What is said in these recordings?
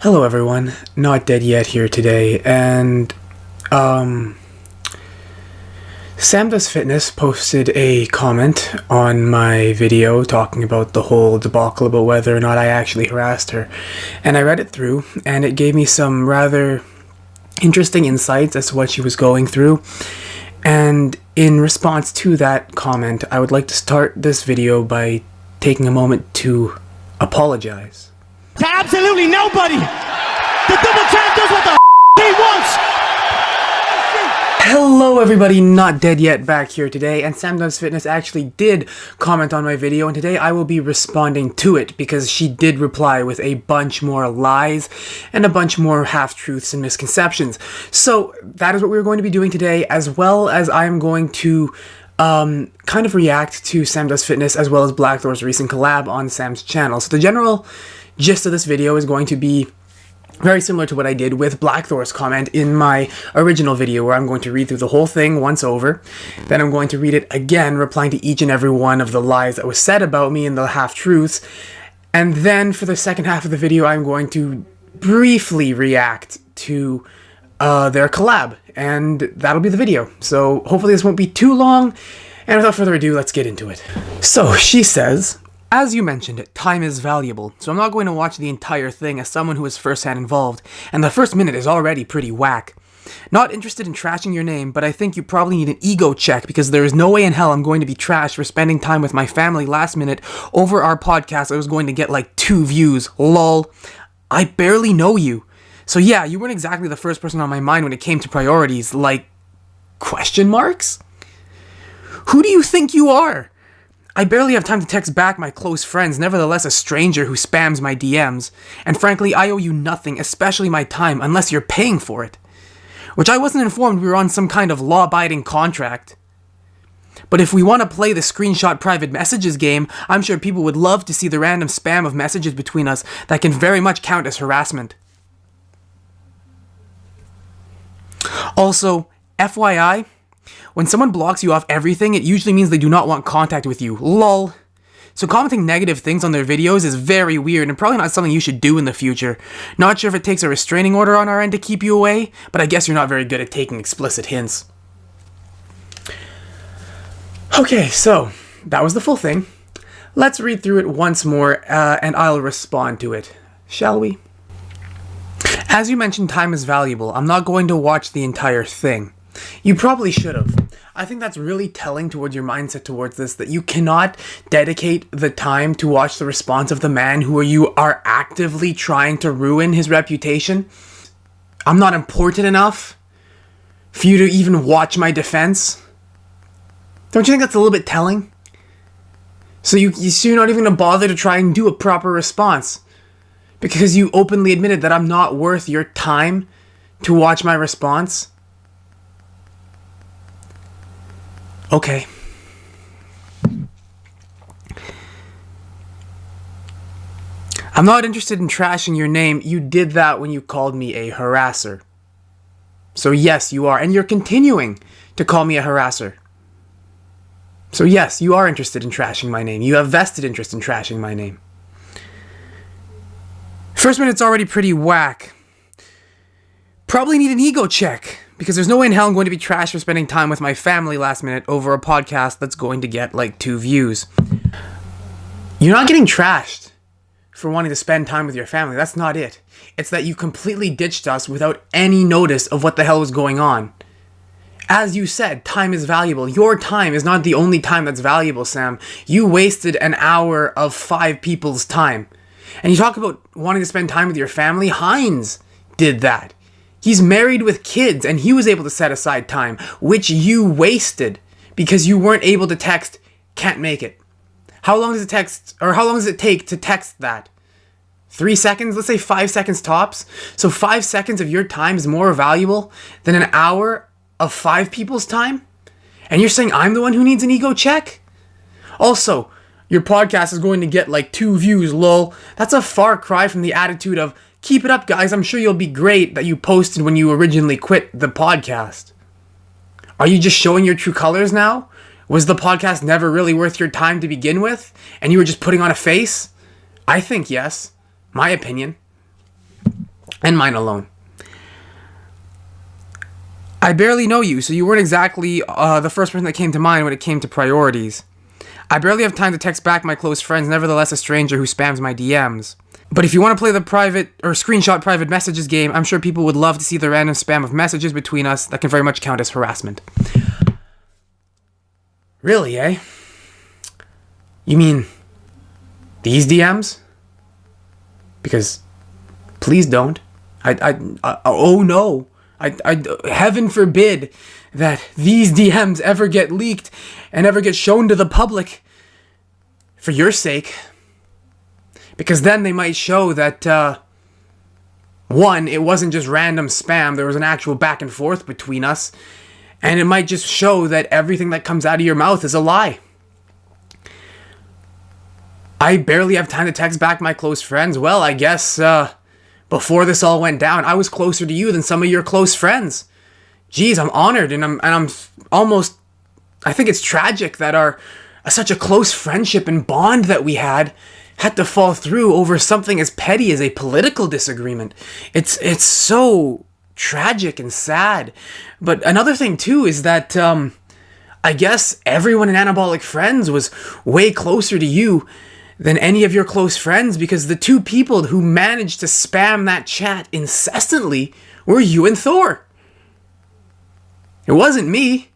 Hello everyone, Not Dead Yet here today, and SamDoesFitness posted a comment on my video talking about the whole debacle about whether or not I actually harassed her, and I read it through, and it gave me some rather interesting insights as to what she was going through, and in response to that comment, I would like to start this video by taking a moment to apologize. To absolutely nobody. The double champ does what the he wants. Hello everybody, Not Dead Yet back here today, and SamDoesFitness actually did comment on my video, and today I will be responding to it because she did reply with a bunch more lies and a bunch more half-truths and misconceptions. So that is what we're going to be doing today, as well as I am going to kind of react to SamDoesFitness as well as BlackThor's recent collab on Sam's channel. So the general gist of this video is going to be very similar to what I did with BlackThor's comment in my original video, where I'm going to read through the whole thing once over, then I'm going to read it again, replying to each and every one of the lies that was said about me and the half-truths, and then for the second half of the video I'm going to briefly react to their collab, and that'll be the video. So hopefully this won't be too long, and without further ado, let's get into it. So she says, "As you mentioned, time is valuable, so I'm not going to watch the entire thing as someone who is first-hand involved, and the first minute is already pretty whack. Not interested in trashing your name, but I think you probably need an ego check because there is no way in hell I'm going to be trashed for spending time with my family last minute over our podcast. I was going to get like 2 views, lol. I barely know you. So yeah, you weren't exactly the first person on my mind when it came to priorities, like, question marks? Who do you think you are? I barely have time to text back my close friends, nevertheless a stranger who spams my DMs. And frankly, I owe you nothing, especially my time, unless you're paying for it. Which I wasn't informed we were on some kind of law-abiding contract. But if we want to play the screenshot private messages game, I'm sure people would love to see the random spam of messages between us that can very much count as harassment. Also, FYI, when someone blocks you off everything, it usually means they do not want contact with you. Lol. So commenting negative things on their videos is very weird and probably not something you should do in the future. Not sure if it takes a restraining order on our end to keep you away, but I guess you're not very good at taking explicit hints." Okay, so that was the full thing. Let's read through it once more, and I'll respond to it. Shall we? "As you mentioned, time is valuable. I'm not going to watch the entire thing. You probably should have. I think that's really telling towards your mindset towards this, that you cannot dedicate the time to watch the response of the man who you are actively trying to ruin his reputation. I'm not important enough for you to even watch my defense. Don't you think that's a little bit telling? So you're not even going to bother to try and do a proper response because you openly admitted that I'm not worth your time to watch my response? Okay. I'm not interested in trashing your name. You did that when you called me a harasser. So yes, you are. And you're continuing to call me a harasser. So yes, you are interested in trashing my name. You have vested interest in trashing my name. First minute's already pretty whack. Probably need an ego check, because there's no way in hell I'm going to be trashed for spending time with my family last minute over a podcast that's going to get like 2 views. You're not getting trashed for wanting to spend time with your family. That's not it. It's that you completely ditched us without any notice of what the hell was going on. As you said, time is valuable. Your time is not the only time that's valuable, Sam. You wasted an hour of 5 people's time. And you talk about wanting to spend time with your family. Heinz did that. He's married with kids, and he was able to set aside time, which you wasted because you weren't able to text, "Can't make it." How long does it take to text that? 3 seconds? Let's say 5 seconds tops. So 5 seconds of your time is more valuable than an hour of 5 people's time? And you're saying I'm the one who needs an ego check? Also, your podcast is going to get like 2 views, lol. That's a far cry from the attitude of, "Keep it up, guys, I'm sure you'll be great," that you posted when you originally quit the podcast. Are you just showing your true colors now? Was the podcast never really worth your time to begin with, and you were just putting on a face? I think yes. My opinion. and mine alone. I barely know you, so you weren't exactly the first person that came to mind when it came to priorities. I barely have time to text back my close friends, nevertheless a stranger who spams my DMs. But if you want to play the private or screenshot private messages game, I'm sure people would love to see the random spam of messages between us that can very much count as harassment. Really, eh? You mean these DMs? Because please don't. Oh no. Heaven forbid that these DMs ever get leaked and ever get shown to the public for your sake. Because then they might show that, one, it wasn't just random spam, there was an actual back and forth between us, and it might just show that everything that comes out of your mouth is a lie. I barely have time to text back my close friends. Well, I guess, before this all went down, I was closer to you than some of your close friends. Geez, I'm honored, and I'm almost, I think it's tragic that such a close friendship and bond that we had to fall through over something as petty as a political disagreement. It's so tragic and sad. But another thing too is that I guess everyone in Anabolic Friends was way closer to you than any of your close friends, because the two people who managed to spam that chat incessantly were you and Thor. It wasn't me.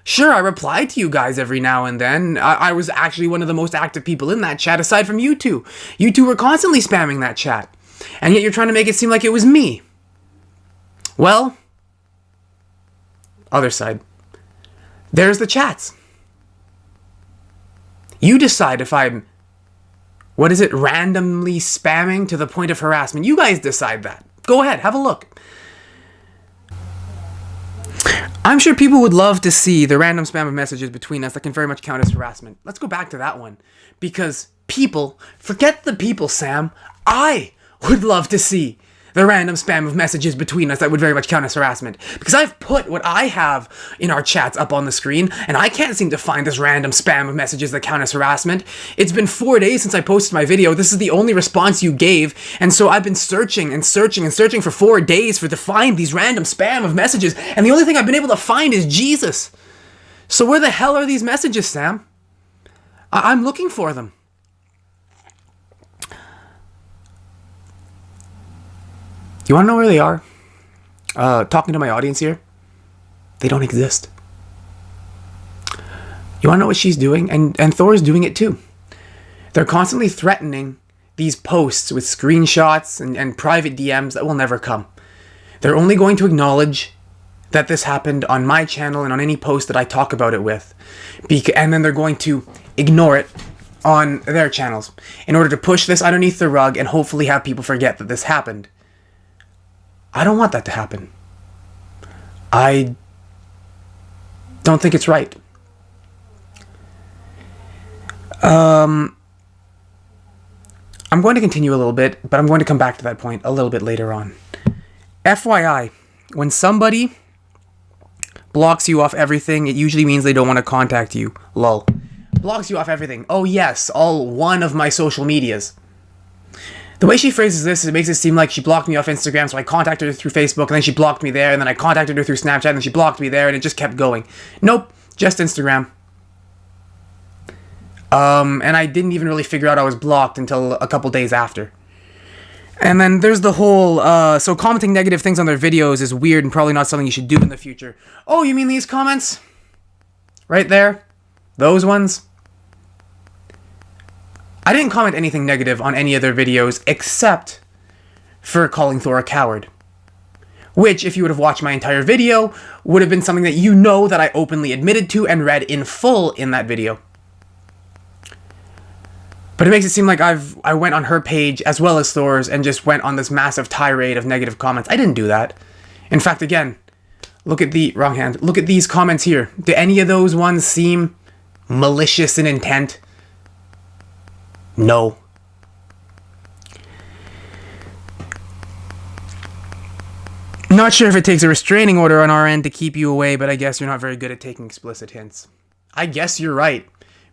Sure, I replied to you guys every now and then. I was actually one of the most active people in that chat aside from you two. You two were constantly spamming that chat. And yet you're trying to make it seem like it was me. Well, other side. There's the chats. You decide if I'm, randomly spamming to the point of harassment. You guys decide that. Go ahead, have a look. I'm sure people would love to see the random spam of messages between us that can very much count as harassment. Let's go back to that one. Because people, forget the people, Sam. I would love to see the random spam of messages between us that would very much count as harassment. Because I've put what I have in our chats up on the screen, and I can't seem to find this random spam of messages that count as harassment. It's been 4 days since I posted my video. This is the only response you gave, and so I've been searching and searching and searching for 4 days to find these random spam of messages, and the only thing I've been able to find is Jesus. So where the hell are these messages, Sam? I'm looking for them. You want to know where they are? Talking to my audience here, they don't exist. You want to know what she's doing? And Thor's doing it too. They're constantly threatening these posts with screenshots and private DMs that will never come. They're only going to acknowledge that this happened on my channel and on any post that I talk about it with. And then they're going to ignore it on their channels in order to push this underneath the rug and hopefully have people forget that this happened. I don't want that to happen. I don't think it's right. I'm going to continue a little bit, but I'm going to come back to that point a little bit later on. FYI, when somebody blocks you off everything, it usually means they don't want to contact you. Lol. Blocks you off everything. Oh yes, all one of my social medias. The way she phrases this, it makes it seem like she blocked me off Instagram, so I contacted her through Facebook, and then she blocked me there, and then I contacted her through Snapchat, and then she blocked me there, and it just kept going. Nope, just Instagram. And I didn't even really figure out I was blocked until a couple days after. And then there's the whole, so commenting negative things on their videos is weird and probably not something you should do in the future. Oh, you mean these comments? Right there? Those ones? I didn't comment anything negative on any of their videos except for calling Thor a coward. Which, if you would have watched my entire video, would have been something that you know that I openly admitted to and read in full in that video. But it makes it seem like I went on her page as well as Thor's and just went on this massive tirade of negative comments. I didn't do that. In fact, again, look at the wrong hand. Look at these comments here. Do any of those ones seem malicious in intent? No. Not sure if it takes a restraining order on our end to keep you away, but I guess you're not very good at taking explicit hints. I guess you're right.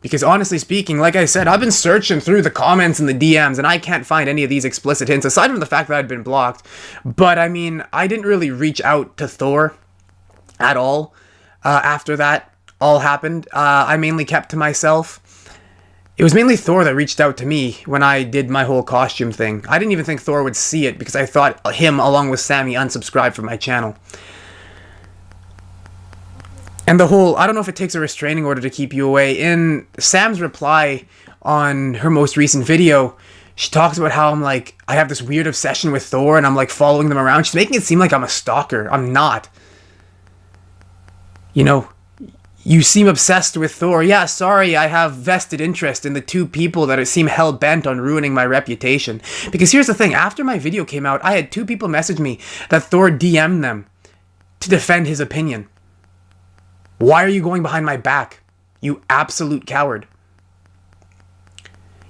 Because honestly speaking, like I said, I've been searching through the comments and the DMs, and I can't find any of these explicit hints, aside from the fact that I'd been blocked. But, I mean, I didn't really reach out to Thor at all after that all happened. I mainly kept to myself. It was mainly Thor that reached out to me when I did my whole costume thing. I didn't even think Thor would see it, because I thought him, along with Sammy, unsubscribed from my channel. And the whole, I don't know if it takes a restraining order to keep you away. In Sam's reply on her most recent video, she talks about how I'm like, I have this weird obsession with Thor and I'm like following them around. She's making it seem like I'm a stalker. I'm not. You know, you seem obsessed with Thor. Yeah, sorry, I have vested interest in the two people that seem hell-bent on ruining my reputation. Because here's the thing, after my video came out, I had two people message me that Thor DM'd them to defend his opinion. Why are you going behind my back, you absolute coward?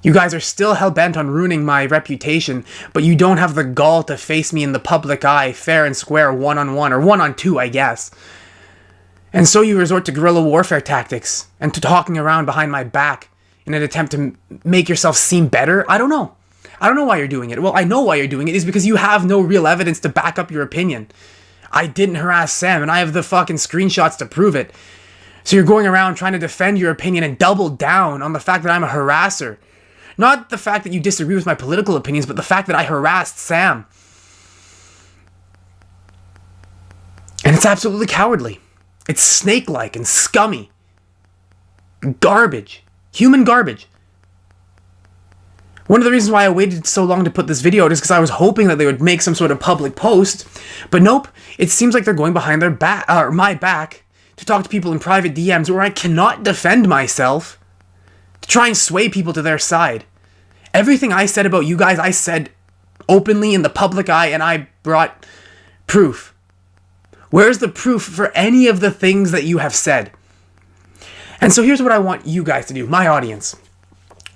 You guys are still hell-bent on ruining my reputation, but you don't have the gall to face me in the public eye, fair and square, one-on-one, or one-on-two, I guess. And so you resort to guerrilla warfare tactics, and to talking around behind my back in an attempt to make yourself seem better? I don't know. I don't know why you're doing it. Well, I know why you're doing it. It's because you have no real evidence to back up your opinion. I didn't harass Sam, and I have the fucking screenshots to prove it. So you're going around trying to defend your opinion and double down on the fact that I'm a harasser. Not the fact that you disagree with my political opinions, but the fact that I harassed Sam. And it's absolutely cowardly. It's snake-like and scummy. Garbage. Human garbage. One of the reasons why I waited so long to put this video out is because I was hoping that they would make some sort of public post. But nope, it seems like they're going behind their back, or my back, to talk to people in private DMs where I cannot defend myself, to try and sway people to their side. Everything I said about you guys, I said openly in the public eye, and I brought proof. Where's the proof for any of the things that you have said? And so here's what I want you guys to do, my audience.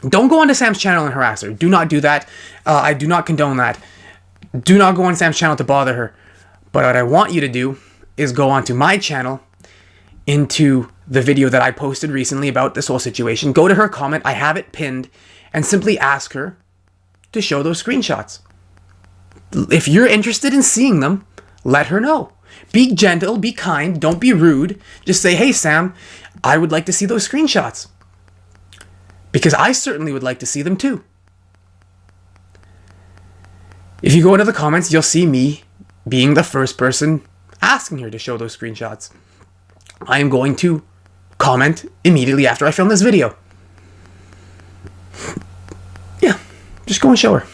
Don't go onto Sam's channel and harass her. Do not do that. I do not condone that. Do not go on Sam's channel to bother her. But what I want you to do is go onto my channel, into the video that I posted recently about this whole situation. Go to her comment, I have it pinned, and simply ask her to show those screenshots. If you're interested in seeing them, let her know. Be gentle, be kind, don't be rude. Just say, hey Sam, I would like to see those screenshots. Because I certainly would like to see them too. If you go into the comments, you'll see me being the first person asking her to show those screenshots. I am going to comment immediately after I film this video. Yeah, just go and show her.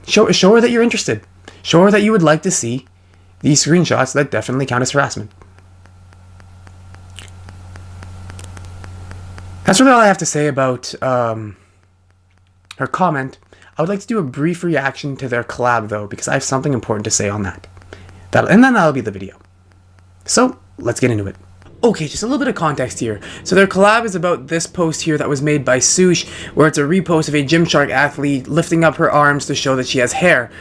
Show her that you're interested. Show her that you would like to see these screenshots that definitely count as harassment. That's really all I have to say about her comment. I would like to do a brief reaction to their collab, though, because I have something important to say on that. And then that'll be the video. So, let's get into it. Okay, just a little bit of context here. So their collab is about this post here that was made by Sush, where it's a repost of a Gymshark athlete lifting up her arms to show that she has hair.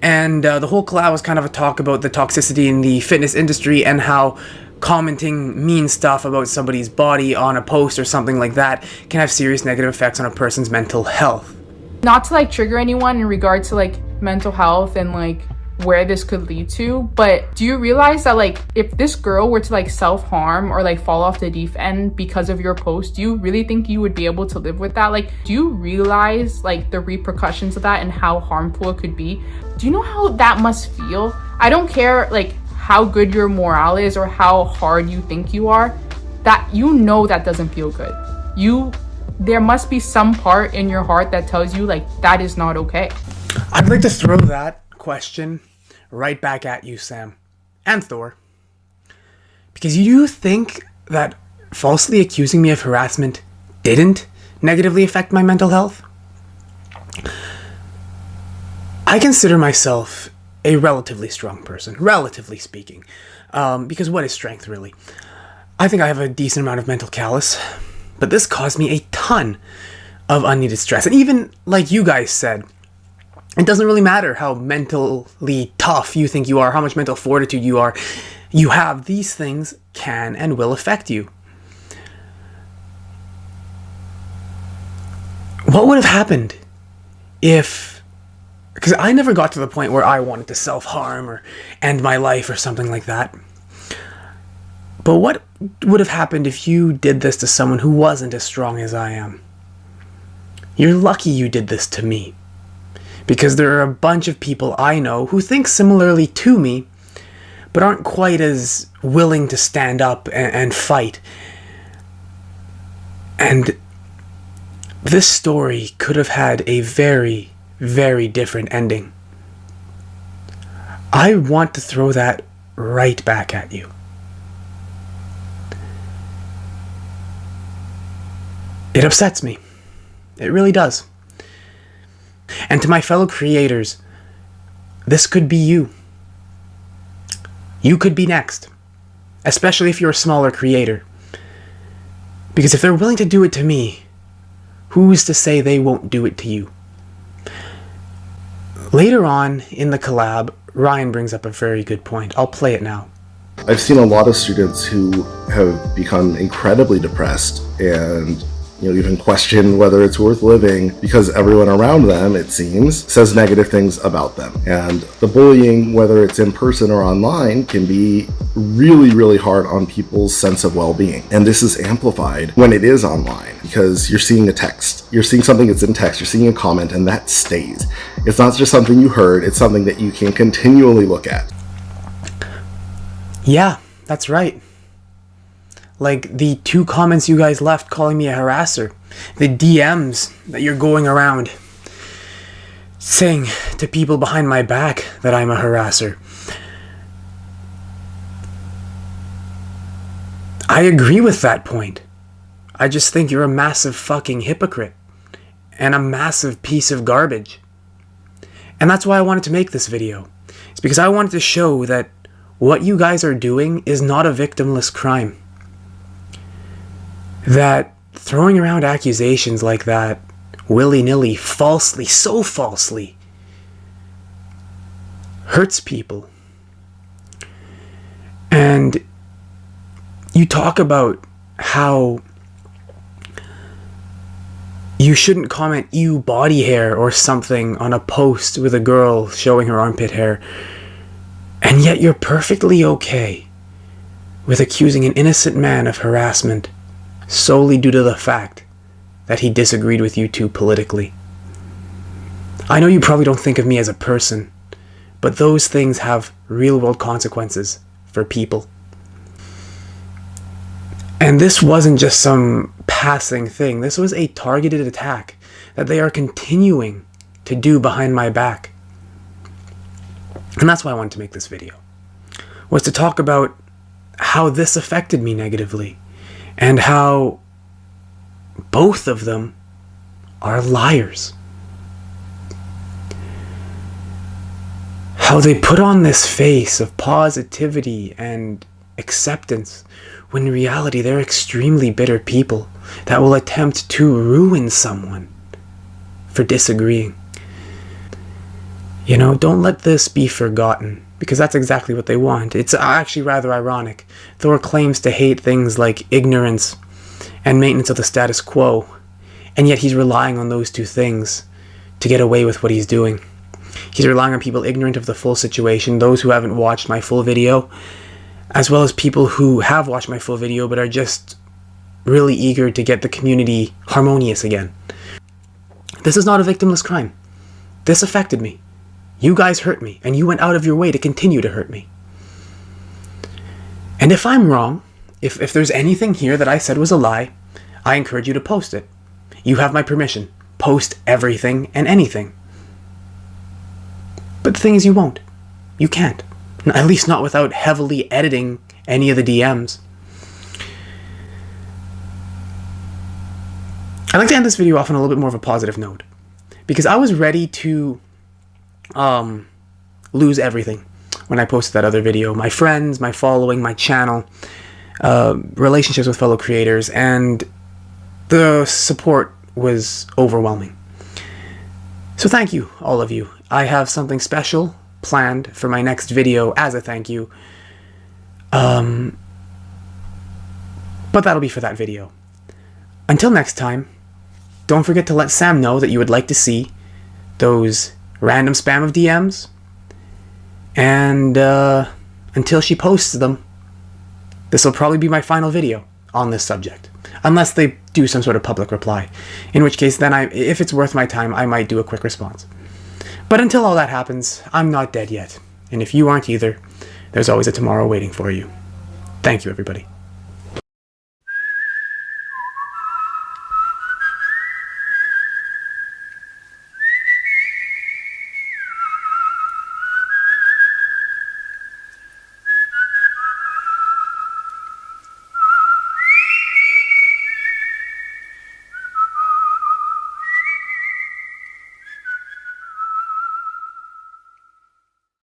And the whole collab was kind of a talk about the toxicity in the fitness industry and how commenting mean stuff about somebody's body on a post or something like that can have serious negative effects on a person's mental health. Not to like trigger anyone in regard to like mental health and like where this could lead to, but do you realize that like if this girl were to like self-harm or like fall off the deep end because of your post, do you really think you would be able to live with that? Like, do you realize like the repercussions of that and how harmful it could be? Do you know how that must feel? I don't care like how good your morale is or how hard you think you are, that you know that doesn't feel good. There must be some part in your heart that tells you like that is not okay. I'd like to throw that question right back at you, Sam and Thor, because you think that falsely accusing me of harassment didn't negatively affect my mental health? I consider myself a relatively strong person, relatively speaking, because what is strength really? I think I have a decent amount of mental callous, but this caused me a ton of unneeded stress. And even like you guys said, it doesn't really matter how mentally tough you think you are, how much mental fortitude you are. You have, these things can and will affect you. What would have happened if, because I never got to the point where I wanted to self-harm or end my life or something like that. But what would have happened if you did this to someone who wasn't as strong as I am? You're lucky you did this to me. Because there are a bunch of people I know who think similarly to me, but aren't quite as willing to stand up and fight. And this story could have had a very, very different ending. I want to throw that right back at you. It upsets me. It really does. And to my fellow creators, this could be you. You could be next. Especially if you're a smaller creator. Because if they're willing to do it to me, who's to say they won't do it to you? Later on in the collab, Ryan brings up a very good point. I'll play it now. I've seen a lot of students who have become incredibly depressed and even question whether it's worth living because everyone around them, it seems, says negative things about them. And the bullying, whether it's in person or online, can be really, really hard on people's sense of well-being. And this is amplified when it is online because you're seeing a text. You're seeing something that's in text, you're seeing a comment, and that stays. It's not just something you heard, it's something that you can continually look at. Yeah, that's right. Like the 2 comments you guys left calling me a harasser. The DMs that you're going around saying to people behind my back that I'm a harasser. I agree with that point. I just think you're a massive fucking hypocrite. And a massive piece of garbage. And that's why I wanted to make this video. It's because I wanted to show that what you guys are doing is not a victimless crime. That throwing around accusations like that, willy-nilly, falsely, so falsely, hurts people. And you talk about how you shouldn't comment "ew body hair" or something on a post with a girl showing her armpit hair, and yet you're perfectly okay with accusing an innocent man of harassment solely due to the fact that he disagreed with you two politically. I know you probably don't think of me as a person, but those things have real-world consequences for people. And this wasn't just some passing thing. This was a targeted attack that they are continuing to do behind my back. And that's why I wanted to make this video, was to talk about how this affected me negatively. And how both of them are liars. How they put on this face of positivity and acceptance, when in reality they're extremely bitter people that will attempt to ruin someone for disagreeing. Don't let this be forgotten. Because that's exactly what they want. It's actually rather ironic. Thor claims to hate things like ignorance and maintenance of the status quo, and yet he's relying on those 2 things to get away with what he's doing. He's relying on people ignorant of the full situation, those who haven't watched my full video, as well as people who have watched my full video but are just really eager to get the community harmonious again. This is not a victimless crime. This affected me. You guys hurt me, and you went out of your way to continue to hurt me. And if I'm wrong, if there's anything here that I said was a lie, I encourage you to post it. You have my permission. Post everything and anything. But the thing is, you won't. You can't. At least not without heavily editing any of the DMs. I'd like to end this video off on a little bit more of a positive note. Because I was ready to lose everything when I posted that other video. My friends, my following, my channel, relationships with fellow creators, and the support was overwhelming. So thank you, all of you. I have something special planned for my next video as a thank you. But that'll be for that video. Until next time, don't forget to let Sam know that you would like to see those random spam of DMs. And until she posts them, this will probably be my final video on this subject. Unless they do some sort of public reply. In which case, then if it's worth my time, I might do a quick response. But until all that happens, I'm not dead yet. And if you aren't either, there's always a tomorrow waiting for you. Thank you, everybody.